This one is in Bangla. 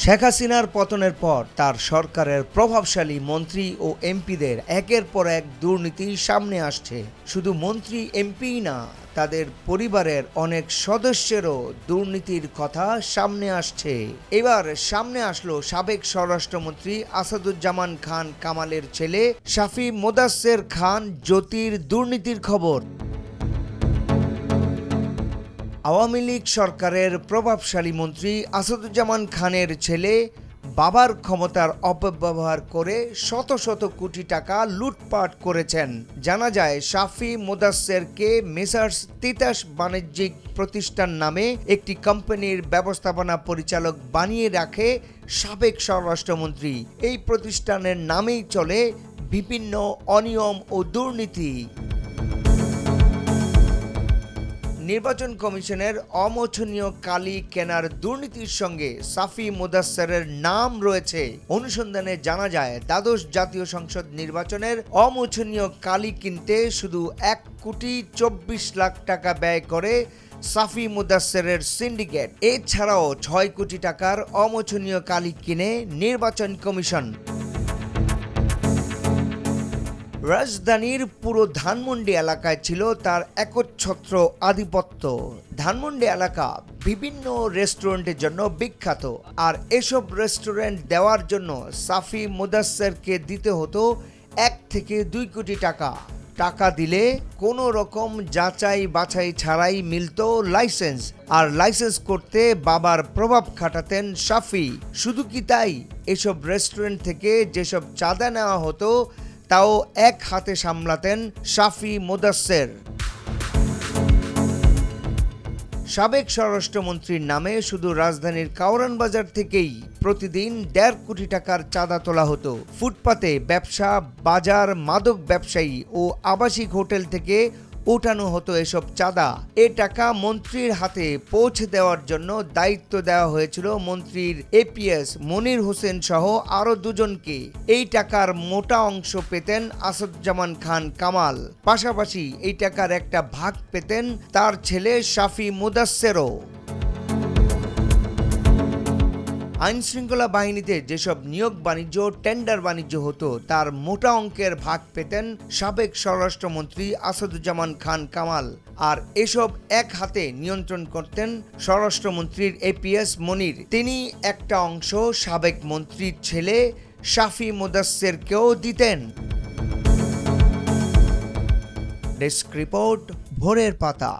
শেখ হাসিনার পতনের পর তার সরকারের প্রভাবশালী মন্ত্রী ও এমপিদের একের পর এক দুর্নীতি সামনে আসছে। শুধু মন্ত্রী এমপিই না, তাদের পরিবারের অনেক সদস্যেরও দুর্নীতির কথা সামনে আসছে। এবার সামনে আসলো সাবেক স্বরাষ্ট্রমন্ত্রী আসাদুজ্জামান খান কামালের ছেলে শাফি মোদাচ্ছের খান জ্যোতির দুর্নীতির খবর। আওয়ামী লীগ সরকারের প্রভাবশালী মন্ত্রী আসাদুজ্জামান খানের ছেলে বাবার ক্ষমতার অপব্যবহার করে শত শত কোটি টাকা লুটপাট করেছেন। জানা যায় শাফি মোদাচ্ছেরকে মেসার্স তিতাস বাণিজ্যিক প্রতিষ্ঠান নামে একটি কোম্পানির ব্যবস্থাপনা পরিচালক বানিয়ে রাখে সাবেক স্বরাষ্ট্রমন্ত্রী। এই প্রতিষ্ঠানের নামেই চলে বিভিন্ন অনিয়ম ও দুর্নীতি। নির্বাচন কমিশনের অমোচনীয় কালি কেনার দুর্নীতির সঙ্গে শাফি মোদাচ্ছেরের নাম রয়েছে। অনুসন্ধানে জানা যায় দ্বাদশ জাতীয় সংসদ নির্বাচনের অমোচনীয় কালি কিনতে শুধু 1,24,00,000 টাকা ব্যয় করে শাফি মোদাচ্ছেরের সিন্ডিকেট। এছাড়াও 6 কোটি টাকার অমোচনীয় কালি কিনে নির্বাচন কমিশন। রাজধানীর পুরো ধানমন্ডি এলাকায় ছিল তার একচ্ছত্র আধিপত্য। ধানমন্ডি এলাকা বিভিন্ন রেস্টুরেন্টের জন্য বিখ্যাত, আর এসব রেস্টুরেন্ট দেওয়ার জন্য শাফি মোদাচ্ছেরকে দিতে হতো 1 থেকে 2 কোটি টাকা। টাকা দিলে কোনো রকম যাচাই বাছাই ছাড়াই মিলত লাইসেন্স, আর লাইসেন্স করতে বাবার প্রভাব খাটাতেন শাফি। শুধু কি তাই, এসব রেস্টুরেন্ট থেকে যেসব চাঁদা নেওয়া হতো তাও এক হাতে সামলাতেন শাফি মোদাচ্ছের। সাবেক স্বরাষ্ট্রমন্ত্রীর নামে শুধু রাজধানীর কাওরান বাজার থেকেই প্রতিদিন 1.5 কোটি টাকার চাঁদা তোলা হতো। ফুটপাতে ব্যবসা, বাজার, মাদক ব্যবসায়ী ও আবাসিক হোটেল থেকে উঠানো হতো এসব চাঁদা। এ টাকা মন্ত্রীর হাতে পৌঁছে দেওয়ার জন্য দায়িত্ব দেওয়া হয়েছিল মন্ত্রীর এপিএস মনির হোসেন সহ আরো 2 জনকে। এই টাকার মোটা অংশ পেতেন আসাদুজ্জামান খান কামাল, পাশাপাশি এই টাকার একটা ভাগ পেতেন তার ছেলে শাফি মোদাচ্ছেরও। আইন শৃঙ্খলা বাহিনীতে যেসব নিয়োগ বাণিজ্য, টেন্ডার বাণিজ্য হতো তার মোটা অঙ্কের ভাগ পেতেন সাবেক স্বরাষ্ট্রমন্ত্রী আসাদুজ্জামান খান কামাল, আর এসব এক হাতে নিয়ন্ত্রণ করতেন স্বরাষ্ট্রমন্ত্রীর এপিএস মনির। তিনি একটা অংশ সাবেক মন্ত্রীর ছেলে শাফি মোদাচ্ছেরকেও দিতেন। ডেস্ক রিপোর্ট, ভোরের পাতা।